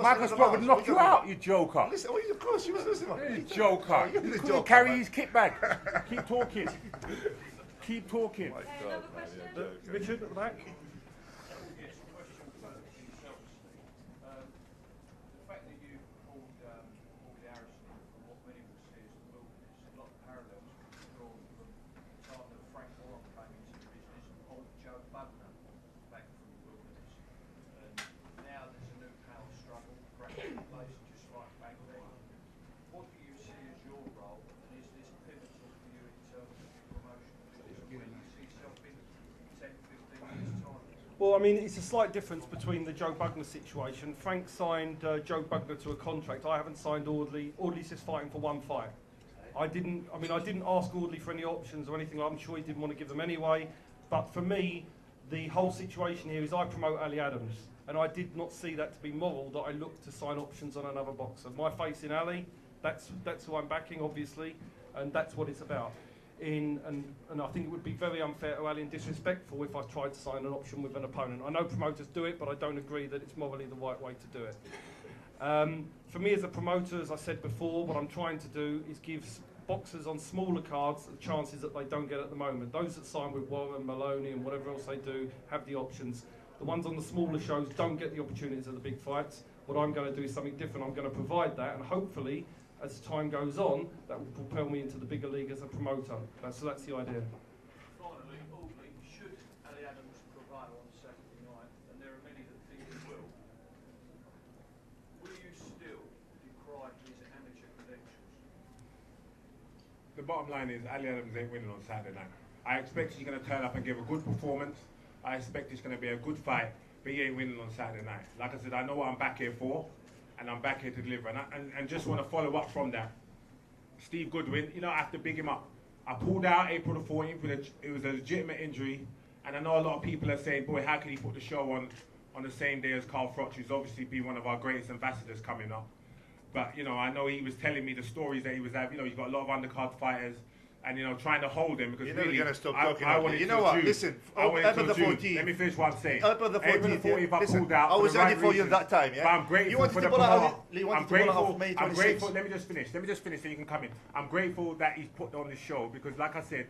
Michael Scott would knock you out, you joker. Listen, of course, you was listening. You joker. You couldn't carry his kit bag. Keep talking. Keep talking. Oh my God, man. Richard at the back. Well, I mean, it's a slight difference between the Joe Bugner situation. Frank signed Joe Bugner to a contract. I haven't signed Audley. Audley's just fighting for one fight. I didn't ask Audley for any options or anything. I'm sure he didn't want to give them anyway. But for me, the whole situation here is I promote Ali Adams, and I did not see that to be moral that I looked to sign options on another boxer. My faith in Ali, that's who I'm backing, obviously, and that's what it's about. And I think it would be very unfair to Ali and disrespectful if I tried to sign an option with an opponent. I know promoters do it, but I don't agree that it's morally the right way to do it. For me as a promoter, as I said before, what I'm trying to do is give boxers on smaller cards the chances that they don't get at the moment. Those that sign with Warren, Maloney and whatever else they do have the options. The ones on the smaller shows don't get the opportunities of the big fights. What I'm going to do is something different. I'm going to provide that, and hopefully as time goes on, that will propel me into the bigger league as a promoter. So that's the idea. Finally, Audley, should Ali Adams prevail on Saturday night, and there are many that think he will you still decry his amateur credentials? The bottom line is Ali Adams ain't winning on Saturday night. I expect he's going to turn up and give a good performance. I expect it's going to be a good fight, but he ain't winning on Saturday night. Like I said, I know what I'm back here for, and I'm back here to deliver. And just want to follow up from that. Steve Goodwin, you know, I have to big him up. I pulled out April the 14th, it was a legitimate injury, and I know a lot of people are saying, boy, how can he put the show on the same day as Carl Froch, who's obviously been one of our greatest ambassadors coming up. But, you know, I know he was telling me the stories that he was having. You know, he's got a lot of undercard fighters, and, you know, trying to hold them because you're never really, going to stop talking I wanted you know what, June. listen, April the 14th. Let me finish what I'm saying. April the 14th, I pulled out. I was ready for you at that time, yeah? But I'm grateful you wanted for to the pull promoter. I'm grateful. Let me just finish so you can come in. I'm grateful that he's put on this show because, like I said,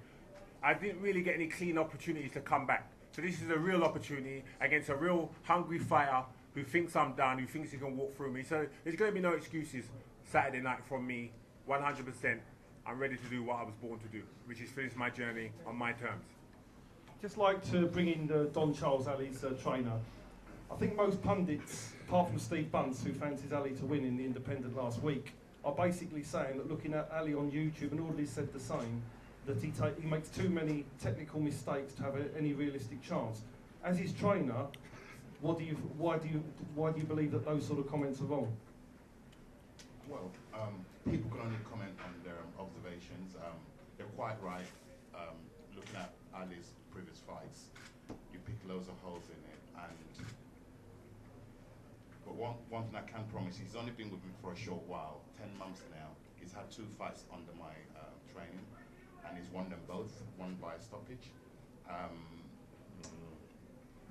I didn't really get any clean opportunities to come back. So this is a real opportunity against a real hungry fighter who thinks I'm done, who thinks he can walk through me. So there's going to be no excuses Saturday night from me, 100%. I'm ready to do what I was born to do, which is finish my journey on my terms. Just like to bring in Don Charles, Ali's trainer. I think most pundits, apart from Steve Bunce, who fancies Ali to win in the Independent last week, are basically saying that looking at Ali on YouTube, and Audley said the same, that he makes too many technical mistakes to have any realistic chance. As his trainer, why do you believe that those sort of comments are wrong? Well, people can only comment on their observations. They're quite right. Looking at Ali's previous fights, you pick loads of holes in it. But one thing I can promise, he's only been with me for a short while, 10 months now. He's had 2 fights under my training, and he's won them both, won by stoppage.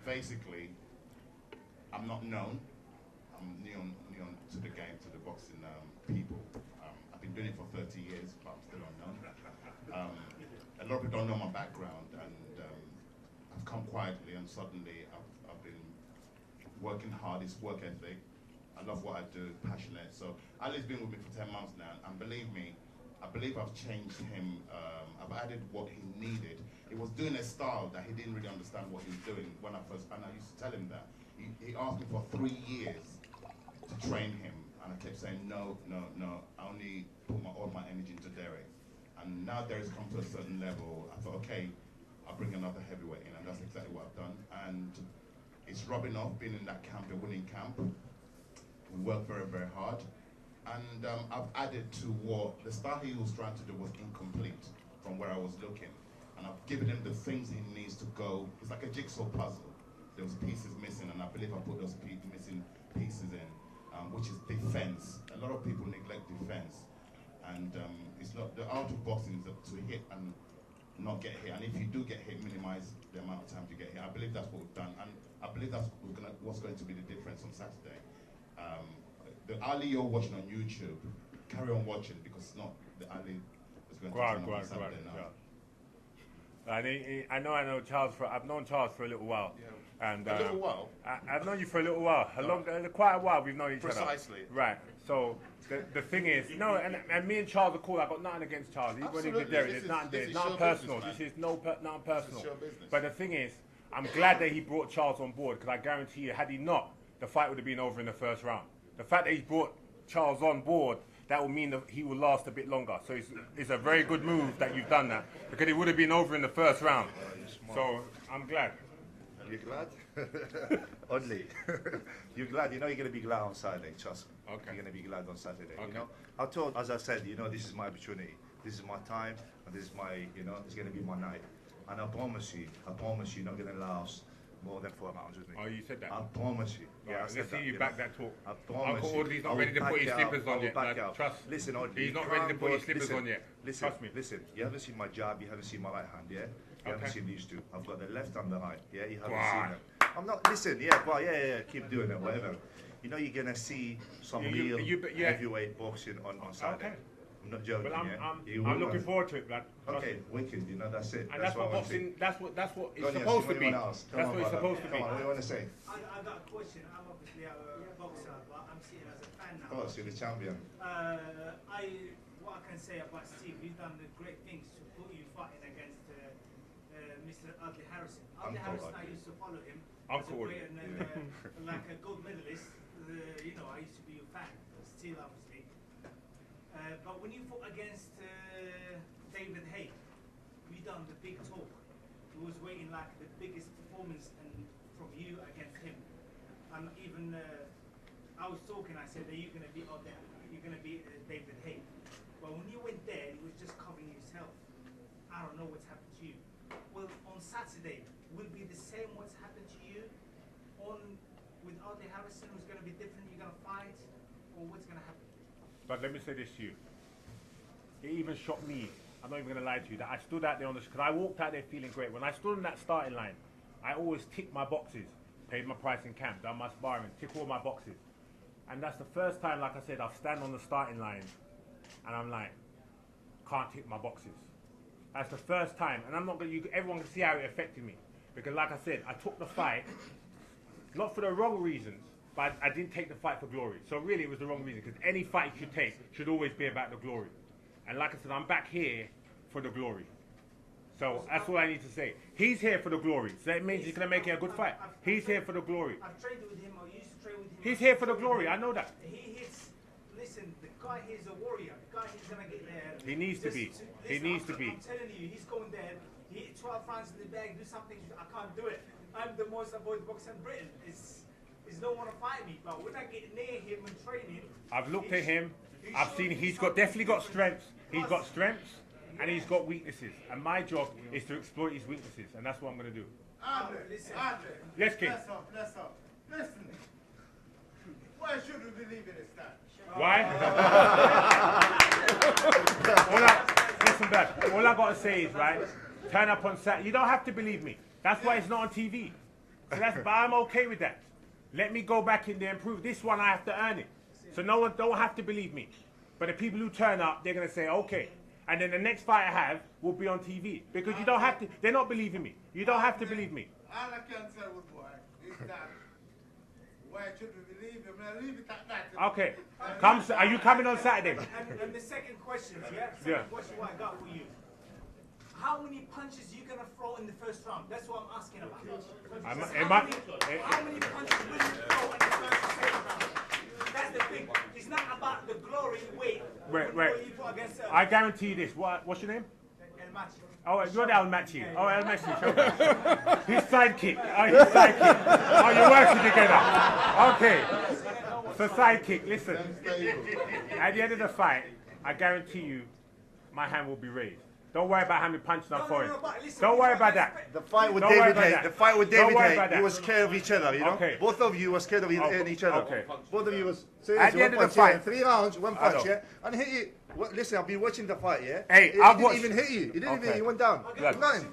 Basically, I'm not known. I'm neon to the game, to the boxing people. I've been doing it for 30 years, but I'm still unknown. A lot of people don't know my background, and I've come quietly, and suddenly I've been working hard. It's work ethic. I love what I do, passionate. So Ali's been with me for 10 months now, and believe me, I believe I've changed him. I've added what he needed. He was doing a style that he didn't really understand what he was doing when I first, and I used to tell him that. He asked me for 3 years to train him, and I kept saying, no, I only put all my energy into Derek. And now Derek's come to a certain level, I thought, okay, I'll bring another heavyweight in, and that's exactly what I've done. And it's rubbing off, being in that camp, the winning camp. We work very, very hard. And I've added to what the style he was trying to do was incomplete from where I was looking. And I've given him the things he needs to go. It's like a jigsaw puzzle. There was pieces missing, and I believe I put those missing pieces in, which is defense. A lot of people neglect defense. And it's not, the art of boxing is to hit and not get hit. And if you do get hit, minimize the amount of times you get hit. I believe that's what we've done. And I believe that's what's going to be the difference on Saturday. the Ali you're watching on YouTube, carry on watching because it's not the Ali that's going to turn up on Saturday night. I know Charles I've known Charles for a little while. Yeah. And, A little while? I've known you for a little while. Quite a while we've known each other. Precisely. Right. So the thing is, and me and Charles are cool. I've got nothing against Charles. He's really good there. There's nothing there. It's not personal. This is nothing personal. But the thing is, I'm glad that he brought Charles on board because I guarantee you, had he not, the fight would have been over in the first round. The fact that he's brought Charles on board, that will mean that he will last a bit longer. So it's a very good move that you've done that because it would have been over in the first round. So I'm glad. You glad? Audley, you're glad. You know you're going to be glad on Saturday. Trust me. Okay. You're going to be glad on Saturday. Okay. You know, I told, as I said, you know, this is my opportunity. This is my time, and this is my, you know, it's going to be my night. And I promise you, you're not going to last more than 4 rounds with me. Oh, you said that? I promise you. Yeah, let's see you back that talk. I promise Uncle you. Audley's not ready to put his slippers on yet. Trust. Listen, Audley. He's not ready to put his slippers on yet. Listen, Trust me. listen. You haven't seen my jab. You haven't seen my right hand. Yeah. You haven't seen these two. I've got the left and the right. Yeah. You haven't seen them. I'm not. Listen. Yeah. Well. Yeah. Keep doing it. Whatever. You know you're gonna see some real heavyweight boxing on Saturday. Okay. I'm not joking. But I'm looking forward to it, lad. Okay, wicked. You know that's it. And that's what boxing. That's what it's Go on, supposed to yes, be. That's what it's supposed to be. Come on, what do you want to say? I got a question. I'm obviously a boxer, but I'm sitting as a fan now. Of course, you're the champion. What I can say about Steve, he's done the great things to put you fighting against Mr. Audley Harrison. Audley Harrison, I used to follow him as a great and like a gold medalist. You know, I used to be a fan, still obviously. But when you fought against David Haye, we done the big talk. It was waiting like the biggest performance from you against him. And even I was talking, I said that you're going to beat David Haye. But when you went there, it was just covering yourself. I don't know what's happened to you. Well, on Saturday, will be the same what's happened to you with Audley Harrison, who's going to be different, you're going to fight, or what's going to happen? But let me say this to you. It even shocked me, I'm not even going to lie to you, that I stood out there on the, because I walked out there feeling great. When I stood in that starting line, I always ticked my boxes, paid my price in camp, done my sparring, tick all my boxes. And that's the first time, like I said, I've stand on the starting line and I'm like, can't tick my boxes. That's the first time, and I'm not going to, everyone can see how it affected me. Because like I said, I took the fight, not for the wrong reasons, but I didn't take the fight for glory. So really it was the wrong reason, because any fight you should take should always be about the glory. And like I said, I'm back here for the glory. So that's all I need to say. He's here for the glory. So that means he's going to make it a good fight. He's here for the glory. I've trained with him, I used to train with him. He's here for the glory, I know that. He hits, listen, the guy here is a warrior. The guy he's going to get there. He needs to be. He needs to be. I'm telling you, he's going there. He hit 12 rounds in the bag, do something, I can't do it. I'm the most avoided boxer in Britain. He's don't want to fight me, but when I get near him and training, I've looked at him. I've seen he's definitely got strengths. He's got strengths and he's got weaknesses. And my job is to exploit his weaknesses, and that's what I'm going to do. Andre, Yes, King. Bless up. Listen. Why should we believe in this time? Why? Listen, Dad. All I got to say is, right, turn up on Saturday. You don't have to believe me. That's why it's not on TV. So but I'm okay with that. Let me go back in there and prove this one I have to earn it. So no one don't have to believe me. But the people who turn up, they're going to say, okay. And then the next fight I have will be on TV. Because you don't have to, they're not believing me. You don't have to believe me. All I can say with boy is that why should we believe him? Now leave it at that. Okay. Are you coming on Saturday? and the second question, Yeah. Question what I got for you. How many punches are you going to throw in the first round? That's what I'm asking about. How many punches will you throw in the first and second round? That's the thing. It's not about the glory weight. Wait. I guarantee you this. What's your name? El Machi. Oh, you're the El Machi. Oh, El Machi. His sidekick. Oh, his sidekick. Oh, you're working together. Okay. So sidekick, listen. At the end of the fight, I guarantee you, my hand will be raised. Don't worry about how many punches I'm throwing. Don't worry about that. The fight with Don't worry David about Hay, that. the fight with Don't David worry Hay, about you that. was scared of each other, you know? Okay. Both of you were scared of each other. Okay. Both of you was At seriously the end one of the punch, yeah, fight- 3 rounds, one punch, know. yeah? And hit you. Well, listen, I've been watching the fight, yeah? Hey, He I've didn't watched- even hit you. He didn't even hit Okay. you, he went down. Blood. Nothing.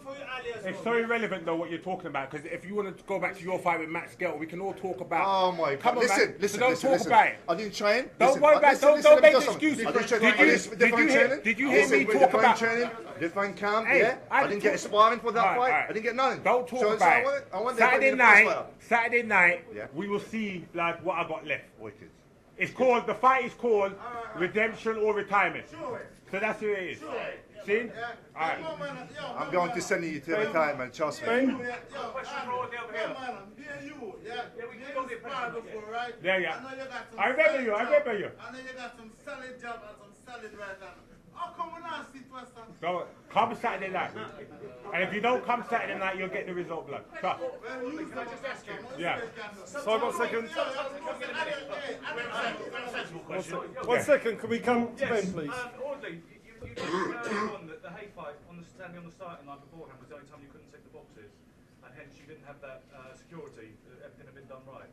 It's so irrelevant though what you're talking about, because if you want to go back to your fight with Max Gale, we can all talk about. Oh my Come God. on, man. Listen, So don't listen, talk listen. about it. I didn't train. Don't Listen, worry about. listen, Don't listen, let me make tell you something. excuses. I didn't train. Did you hear? Did you hear me talk about? Training, different camp, Hey, yeah? I I didn't get sparring for that Alright, fight. alright. I didn't get nothing. Don't talk So about I want it. Saturday night, Yeah. we will see like what I got left. Wicked. It's called, the fight is called Redemption or Retirement. So that's who it is. See? Alright. I'm going to send you to retirement, trust me. Question for Audley over here. There you are. I remember you, I remember you. I know you got some solid job and some solid right hand. How come we not see Western? Go, come Saturday night. And if you don't come Saturday night, you'll get the result, blood. Trust. Can I just ask you? Yeah. So 1 second. Sensible question. 1 second, can we come to Ben, please? Audley, you earlier on that the hay fight standing on the starting line beforehand was the only time you couldn't tick the boxes, and hence you didn't have that security that everything had been done right.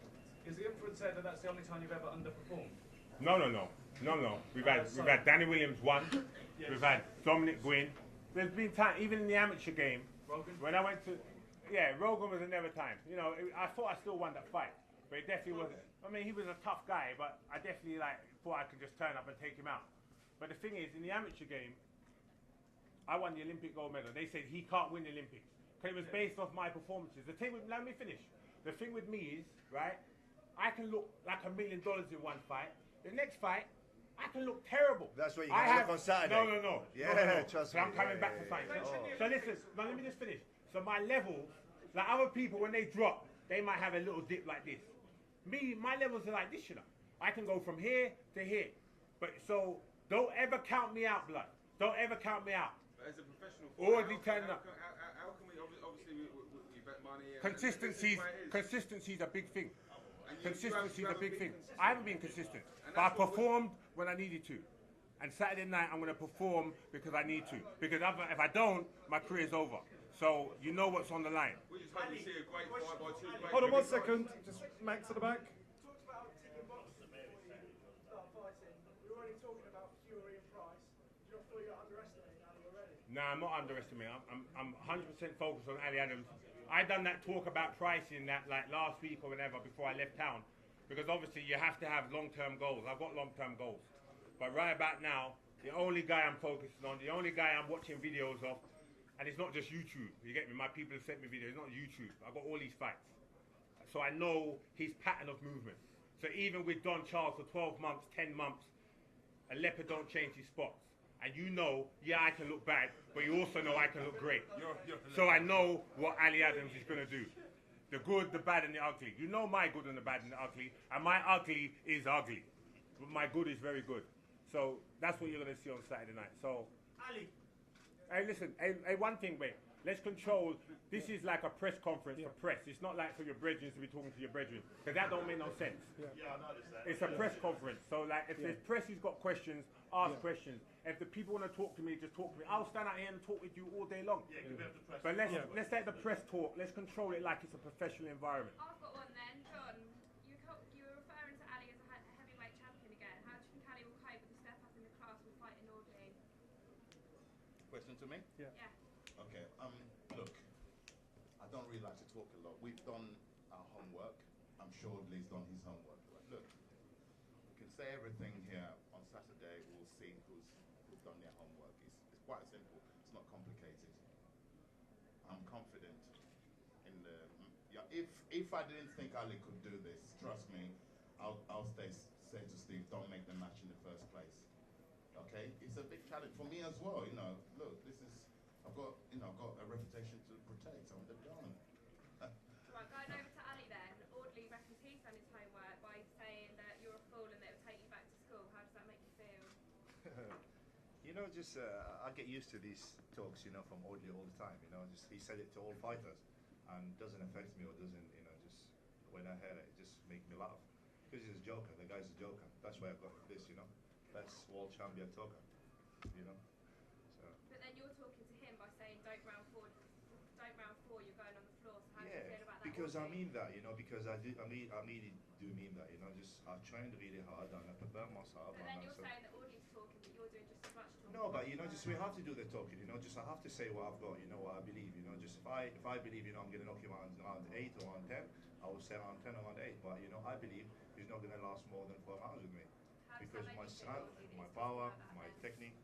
Is the inference there that that's the only time you've ever underperformed? No. We've had Danny Williams won. We've had Dominic Gwynn. There's been time, even in the amateur game, Rogan? when I went to, Rogan was another time. You know, I thought I still won that fight, but it definitely wasn't. I mean, he was a tough guy, but I definitely thought I could just turn up and take him out. But the thing is, in the amateur game, I won the Olympic gold medal. They said he can't win the Olympics. Because it was based off my performances. The thing with, let me finish. The thing with me is, right, I can look like $1 million in one fight. The next fight, I can look terrible. That's what you're going to look on Saturday. No. Yeah, trust me. So I'm coming back to fight. So listen, now let me just finish. So my levels, like other people, when they drop, they might have a little dip like this. Me, my levels are like this, you know. I can go from here to here. But so, don't ever count me out, blood. Don't ever count me out. As a professional Already turning up. How can we, obviously, we bet money. Consistency's a big thing. Consistency's a big thing. Consistent. I haven't been consistent, but I performed when I needed to. And Saturday night, I'm going to perform because I need to. Because if I don't, my career's over. So you know what's on the line. We just hope we see a great fight by two great. Hold on 1 second. Just Max at the back. Talked about ticking boxes a minute ago. Start fighting. We were already talking about Fury and Price. Do you not feel you're underestimating Ali already? No, I'm not underestimating. I'm 100% focused on Ali Adams. I done that talk about pricing that like last week or whatever before I left town, because obviously you have to have long-term goals. I've got long-term goals, but right about now, the only guy I'm focusing on, the only guy I'm watching videos of, and it's not just YouTube. You get me? My people have sent me videos. It's not YouTube. I've got all these fights, so I know his pattern of movement. So even with Don Charles for 12 months, 10 months, a leopard don't change his spots. And you know, yeah, I can look bad, but you also know I can look great. So I know what Ali Adams is going to do. The good, the bad, and the ugly. You know my good and the bad and the ugly, and my ugly is ugly. But my good is very good. So that's what you're going to see on Saturday night. So, Ali. hey, listen, hey, one thing, mate. Let's control. This is like a press conference for press. It's not like for your brethren to be talking to your brethren, because that don't make no sense. Yeah, I noticed that. It's a press conference. So, like, if the press has got questions, ask questions. If the people want to talk to me, just talk to me. I'll stand out here and talk with you all day long. Yeah, give it the press. But let's let the press talk. Let's control it like it's a professional environment. I've got one then, John. You were referring to Ali as a heavyweight champion again. How do you think Ali will cope with the step up in the class with fighting Audley? Question to me? Yeah. Okay. Look, I don't really like to talk a lot. We've done our homework. I'm sure Audley's done his homework. But look, we can say everything here on Saturday. We'll see who's done their homework. It's quite simple. It's not complicated. I'm confident in the. Yeah, if I didn't think Ali could do this, trust me, I'll say to Steve, don't make the match in the first place. Okay, it's a big challenge for me as well. You know, look, I've got a reputation to protect. I'm the Don. Right, going over to Ali then. Audley reckons he's done his homework by saying that you're a fool and that it will take you back to school. How does that make you feel? You know, just I get used to these talks, you know, from Audley all the time. You know, just he said it to all fighters, and doesn't affect me or doesn't, you know, just when I hear it, it just makes me laugh. Because he's a joker. The guy's a joker. That's why I've got this, you know. That's world champion talker, you know. So. But then then you're talking to him by saying don't round four, you're going on the floor. So how do you feel about that? Because I mean that, you know, because I really do mean that, you know, just I trained really hard and I prepared myself. But then you're saying that Audley's talking, but you're doing just as much talking. No, but you know, just we have to do the talking, you know, just I have to say what I've got, you know, what I believe, you know, just if I believe, you know, I'm going to knock him out around 8 or around 10, I will say around 10 or around 8, but you know, I believe he's not going to last more than 4 rounds with me. Because my strength, my power, my technique.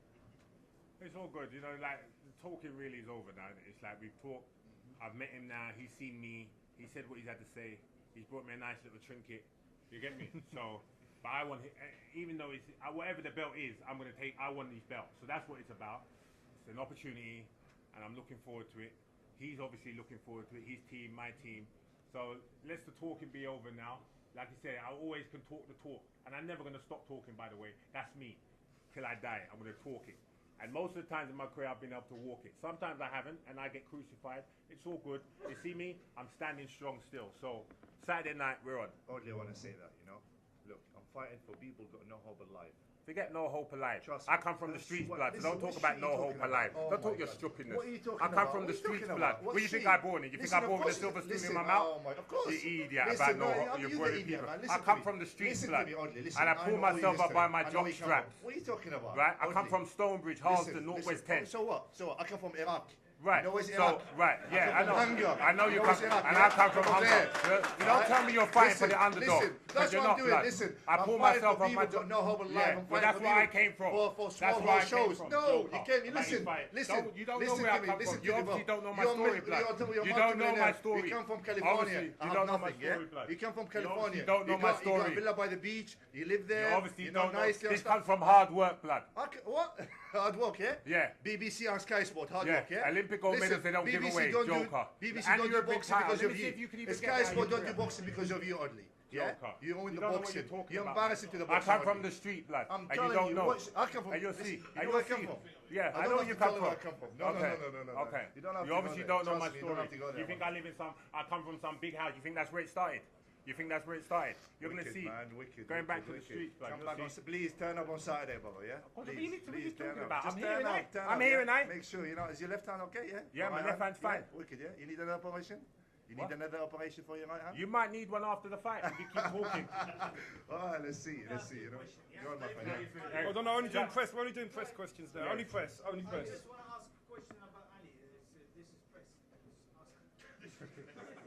It's all good, you know, like the talking really is over now. It's like we've talked, I've met him now, he's seen me, he said what he's had to say, he's brought me a nice little trinket, you get me? So, but I want, even though it's, whatever the belt is, I want these belts. So that's what it's about. It's an opportunity, and I'm looking forward to it. He's obviously looking forward to it, his team, my team. So let's the talking be over now. Like I said, I always can talk the talk, and I'm never going to stop talking, by the way. That's me. Till I die, I'm going to talk it. And most of the times in my career, I've been able to walk it. Sometimes I haven't, and I get crucified. It's all good. You see me? I'm standing strong still. So Saturday night, we're on. Oddly, I want to say that, you know. Look, I'm fighting for people who've got no hope of life. Forget no hope of life. Trust I me. come from the streets, What- blood. So listen, don't what talk about shit no you hope talking of life. about? Oh Don't talk my your God. stupidness. What are you talking I come about? from What the are you streets, talking blood. about? What Where you think shit? I born in? You think Listen, I born of with a course- silver spoon in listen, my mouth? oh my- of course. You idiot Listen, about no, no I'm hope. You're you the bullying idiot, people. man. I Listen to come me. from the streets, Listen blood. to me, Audley. Listen, And I know pull all your myself up history. by my I know jock where you come straps. from. What are you talking about? Right? I come Audley. from Stonebridge, Listen, Harlesden, Northwest listen. 10. So what? So what? I come from Iraq. Right. You know where's So, Iraq? right. Yeah, I come know. from hunger. I know you You know come where's from, Iraq, and yeah? I come from From hunger. there. You don't tell me you're fighting for the underdog. Listen, Because that's you're what I'm not, doing. blood. Listen, I I'm pull fighting myself for off my people who got no hope of life. Yeah, I'm but fighting that's for where I people came from. For That's small where I house came shows. from. No, Joker. you can't. Like Listen, you fight. listen. You don't know listen where I to me. come Listen from. to You me, obviously bro. don't know my You're story, blood. you're You don't know my multi-millionaire. story. You come from Obviously, California. you I have don't know my nothing, yeah? story, blood. You come from You obviously California. don't know You my got a story. villa by the beach. You live there. You obviously You're not don't know. nice. This comes from hard work, blood. What? Hard work, yeah? Yeah. BBC on Sky Sport, hard Yeah. work, yeah? Olympic gold medals they don't give away, Joker. BBC And don't you're do a big boxing title. because Let of me see if you can you. even Sky get that Sport in don't your do boxing because of you, Audley. Yeah? Joker. You own You the don't know what boxing. you're talking You're about. embarrassing to the I boxing. come from Audley. the street, blood. I'm And you telling don't you, know. I come from. And you'll listen, see. You And know you'll where I come see. from? Yeah, I don't know have you to come tell you where from. I come from. Okay. No. Okay. You don't have You to obviously go there. don't know my Trust me, you don't story. have to go there, You think man. I live in some? I come from some big house. You think that's where it started? You think that's where it started? You're gonna Wicked, see. man, wicked, Going back wicked, to the wicked. streets, blood. Come You'll back on, see. please turn up on Saturday, brother, yeah? What are Please, you please talking turn up. about? Just I'm turn here up, tonight. turn I'm up, here yeah? tonight. Make sure, you know, is your left hand okay, yeah? Yeah, my Right left hand's fine. Yeah, wicked, yeah? You need another operation? You need What? another operation for your right hand? You might need one after the fight if you keep talking. Alright, let's see, you know. Go on, my friend. Hey, Hold on, we're only doing Jack- press. We're only doing press questions now. Yeah. Only press. Only I press. just want to ask a question about Ali. This is press. Ask.